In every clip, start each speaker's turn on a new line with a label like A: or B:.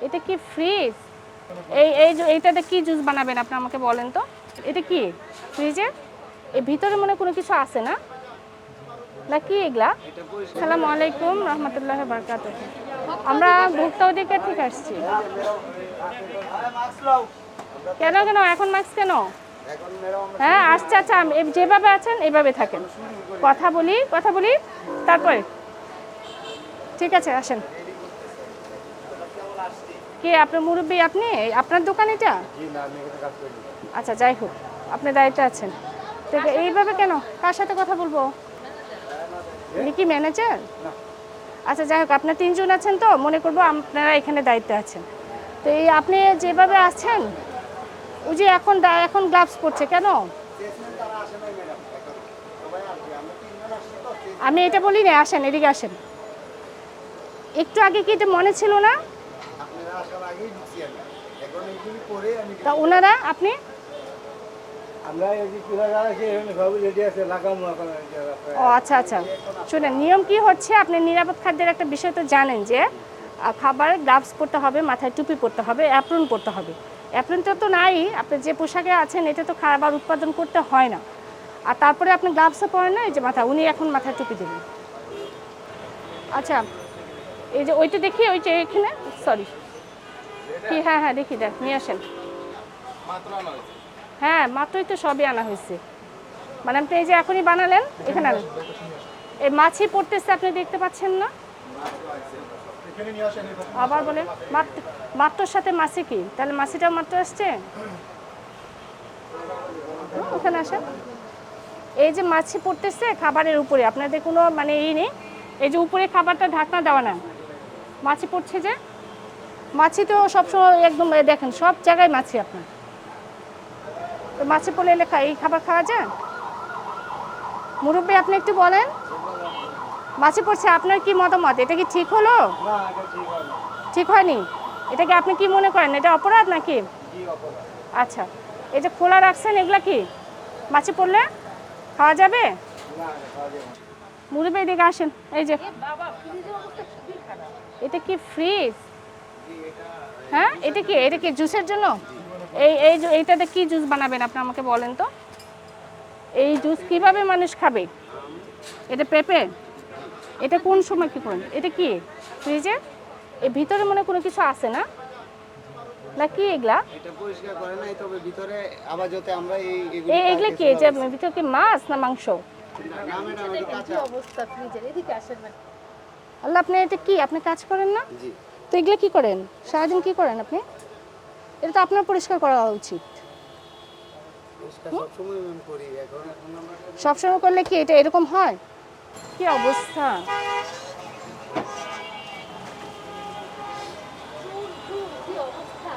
A: এটা কি ফ্রিজ? এইটাতে কি জুস বানাবেন আপনি আমাকে বলেন তো? এটা কি ফ্রিজে? এর ভিতরে মনে কোনো কিছু আছে না? না কি এগুলা? আসসালামু আলাইকুম রহমতুল্লাহি বারাকাতুহু। আমরা ভোক্তা অধিকার থেকে আসছি। কেন কেন এখন মাস্ক কেন? হ্যাঁ আসছে, আচ্ছা যেভাবে আছেন এভাবে থাকেন। কথা বলি তারপরে ঠিক আছে আসেন। কে আপনার মুরব্বী? আপনি আপনার দোকান এটা? আচ্ছা যাই হোক, আপনি দায়িত্বে আছেন। ঠিক এইভাবে কেন? কার সাথে কথা বলবো? উনি কি ম্যানেজার? আচ্ছা যাই হোক, আপনার 3 জন আছেন তো মনে করবো আপনারা এখানে দায়িত্বে আছেন। তো এই আপনি যেভাবে আছেন, ওই যে এখন গ্লাভস পরছে কেন? আমি এটা বলি না, আসেন এদিকে আসেন। একটু আগে কি এটা মনে ছিল না? তা ওনারা আপনি ও আচ্ছা আচ্ছা, শুনেন নিয়ম কি হচ্ছে, আপনি নিরাপদ খাদ্যের একটা বিষয় তো জানেন যে খাবারে গ্লাভস পরতে হবে, মাথায় টুপি পরতে হবে, অ্যাপ্রন পরতে হবে। অ্যাপ্রনটা তো নাই, আপনি যে পোশাকে আছেন এটা তো খাবার উৎপাদন করতে হয় না। আর তারপরে আপনি গ্লাভসও পরেন না, এই যে উনি এখন মাথায় টুপি দেবেন। আচ্ছা এই যে ওইটা দেখি, ওই যে এখানে সরি কি, হ্যাঁ হ্যাঁ দেখি, নিয়ে আসেন। হ্যাঁ মাত্রই তো সবই আনা হয়েছে, মানে আপনি এই যে এখনই বানালেন, এখানে আনেন। এই মাছি পড়তেছে আপনি দেখতে পাচ্ছেন না? আবার বলেন মাত্রর সাথে মাছি কি, তাহলে মাছিটাও মাত্র আসছে? ওখানে আসেন। এই যে মাছি পড়তেছে খাবারের উপরে, আপনাদের কোনো মানে এই নেই, এই যে উপরে খাবারটা ঢাকনা দেওয়া না, মাছি পড়ছে যে। মাছি তো সবসময় একদম দেখেন সব জায়গায় মাছি আপনার, তো মাছি পড়লে লেখা এই খাবার খাওয়া যায়? মুরব্বী আপনি একটু বলেন, মাছি পড়ছে আপনার কি মতামত? এটা কি ঠিক হলো? ঠিক হয়নি। এটা কি আপনি কি মনে করেন এটা অপরাধ নাকি? আচ্ছা এই যে খোলা রাখছেন এগুলা কি মাছি পড়লে খাওয়া যাবে? মুরব্বী এদিকে আসেন। এই যে এটা কি ফ্রিজ? হ্যাঁ এটা কি জুসের জন্য? এইটাতে কি জুস বানাবেন আপনি আমাকে বলেন তো? এই জুস কিভাবে মানুষ খাবে? এটা পেঁপে? এটা কোন সময় কি করেন? এটা কি ফ্রিজে? এর ভিতরে মনে কোনো কিছু আছে না? না কি এগুলা?
B: এটা পরিষ্কার করে নাই, তবে ভিতরে আবার যাতে আমরা
A: এইগুলা কি, যে ভিতরে কি মাছ না মাংস?
B: না ম্যাডাম, এটা কাঁচা
C: অবস্থা ফ্রিজের, এদিকে আসেন না।
A: আল্লাহ, আপনি এটা কি আপনি কাজ করেন না?
B: জি।
A: তো এগুলো কি করেন সারাদিন, কি করেন আপনি? এটা তো আপনার পরিষ্কার করা উচিত।
B: পরিষ্কার সবসময় ম্যাম করি, এখন আমরা
A: সবসময় করলে কি এটা এরকম হয়? কি অবস্থা!
C: কি অবস্থা!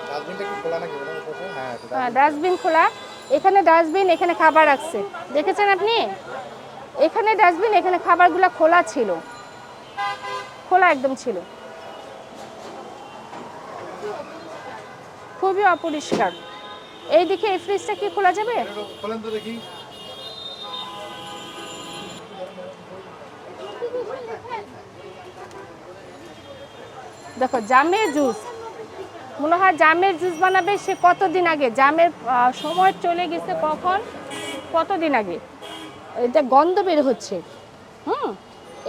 B: ডাস্টবিনটা কি খোলা নাকি ম্যাডাম?
A: হ্যাঁ ডাস্টবিন খোলা, এখানে ডাস্টবিন, এখানে খাবার রাখছে, দেখেছেন আপনি? এখানে ডাস্টবিন, এখানে খাবারগুলো খোলা ছিল, খোলা একদম ছিল, খুবই অপরিষ্কার। এইদিকে এই ফ্রিজটা কি খোলা যাবে?
B: খোলেন তো দেখি।
A: দেখো জামের জুস, মনে হয় জামের জুস বানাবে সে কতদিন আগে, জামের সময় চলে গেছে কখন, কতদিন আগে। এটা গন্ধ বের হচ্ছে।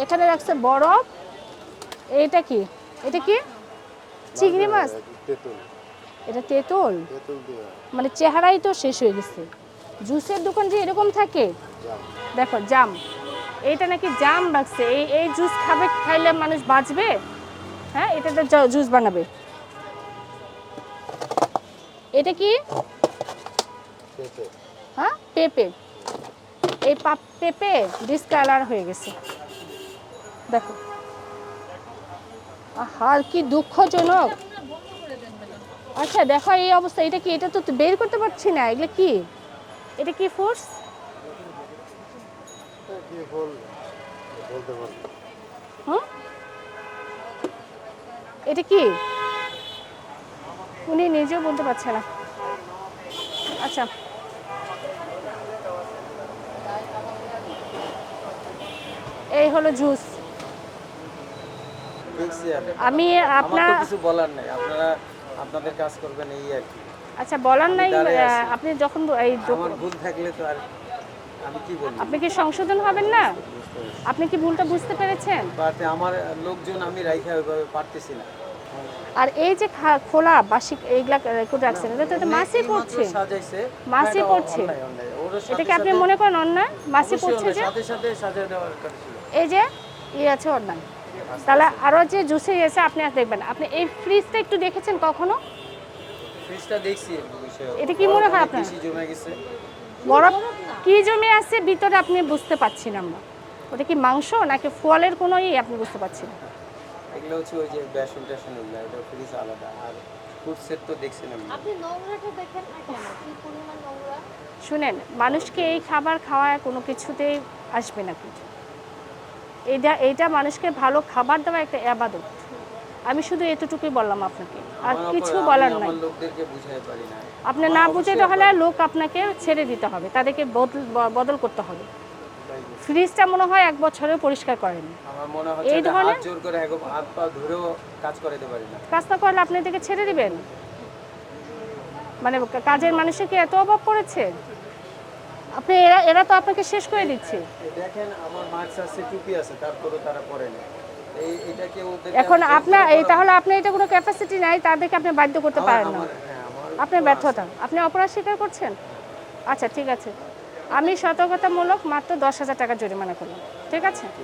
A: এখানে রাখছে বরফ। এটা কি, এটা কি চিংড়ি মাছ?
B: তেঁতুল।
A: এটা তেঁতুল?
B: তেঁতুল দিয়ে
A: মানে চেহারাই তো শেষ হয়ে গেছে। জুসের দোকান যে এরকম থাকে,
B: জাম।
A: দেখো জাম, এইটা নাকি জাম রাখছে। এই জুস খাইলে মানুষ বাঁচবে? হ্যাঁ এটাতে জুস বানাবে। এটা কি?
B: পেঁপে।
A: হ্যাঁ পেঁপে। এই পেঁপে ডিসকালার হয়ে গেছে, দেখো। আর কি দুঃখজনক। আচ্ছা দেখো এই অবস্থা, এটা কি? এটা তো বের করতে পারছি না, এগুলো কি? এটা কি ফোর্স?
B: কি বলতে পারি।
A: হুম এটা কি? উনি নিজেও বলতে পারছে না। আচ্ছা এই হলো জুস।
D: দেখছি আমি।
A: আমি
D: আমার
A: আপনার
D: তো কিছু বলার নাই, আপনারা আপনাদের কাজ করবেন এই আর কি।
A: আচ্ছা বলার
D: আমি
A: নাই,
D: দাঁড়ায় আছি।
A: আপনি যখন এই
D: আমার ভুল থাকলে তো আর আমি কি বলবো।
A: আপনি কি সংশোধন হবেন না?
D: বুঝতে পেরেছি।
A: আপনি কি ভুলটা বুঝতে পেরেছেন?
D: বাট আমার লোকজন আমি রাইখা ওইভাবে পারতেছি না।
A: আর এই যে খোলা বাসি এইগুলা করে রাখছেন, এটা তো মাছি
D: এইমাত্র
A: পড়ছে।
D: সাজাইছে।
A: মাছি
D: এটা
A: পড়ছে।
D: অন্যায়, অন্যায়। ওর সাথে
A: এটা কি আপনি
D: সাথে-
A: মনে করেন অন্যায়? মাছি
D: অবশ্যই
A: পড়ছে
D: অন্যায়,
A: যে
D: সাথে সাথে সাজায় দেওয়ার কথা ছিল।
A: এই যে আছে অন্যায়। তাহলে আরও যে জুসে এসে আপনি আর দেখবেন। আপনি এই ফ্রিজটা একটু দেখেছেন কখনো?
D: ফ্রিজটা দেখছি বিষয়।
A: এটা কি মনে হয়
D: অনেক
A: আপনার?
D: বেশি জমে গেছে।
A: বরফ কি জমে আছে ভিতরে আপনি বুঝতে পারছি না আমরা। ওটা কি মাংস নাকি ফলের কোনো আপনি বুঝতে পারছি না।
D: এগুলো হচ্ছে ওই যে বেসন টেসন ওগুলো, এটা ফ্রিজ আলাদা। আর ফুডসেট তো দেখছেন আপনি।
C: আপনি নোংরাটা দেখেন না কেন? কি পরিমাণ নোংরা?
A: শুনেন, মানুষকে এই খাবার খাওয়ায় কোনো কিছুতেই আসবে না কিছু। এইটা মানুষকে ভালো খাবার দেওয়া একটা ইবাদত। আমি শুধু এতটুকুই বললাম আপনাকে, আর
D: আমার
A: কিছু
D: আমি
A: বলার নাই।
D: আমার লোকদেরকে বুঝাতে পারি না।
A: আপনি না বুঝাইতে হলে লোক আপনাকে ছেড়ে দিতে হবে, তাদেরকে বদল করতে হবে। ফ্রিজটা মনে হয় 1 বছরেও পরিষ্কার করেন।
D: আমার মনে হচ্ছে
A: এই
D: এটা
A: ধরনের-
D: হাত জোর করে একদম হাত পা ধরেও কাজ করাতে পারি না।
A: কাজ না করলে আপনি এদিকে ছেড়ে দিবেন? মানে কাজের মানুষের কি এত অভাব পড়েছে? আপনি এরা তো আপনাকে শেষ করে দিচ্ছে।
D: এই দেখেন আমার মাস্ক আছে, টুপি আছে, তারপরেও তারা পরে না। এটাকে ওদের
A: এখন আপনার তাহলে আপনার এটা কোনো ক্যাপাসিটি নাই, তাদেরকে আপনি বাধ্য করতে পারেন না। আপনার ব্যর্থতা, আপনি অপরাধ স্বীকার করছেন। আচ্ছা ঠিক আছে, আমি সতর্কতামূলক মাত্র 10,000 টাকা জরিমানা করলাম, ঠিক আছে?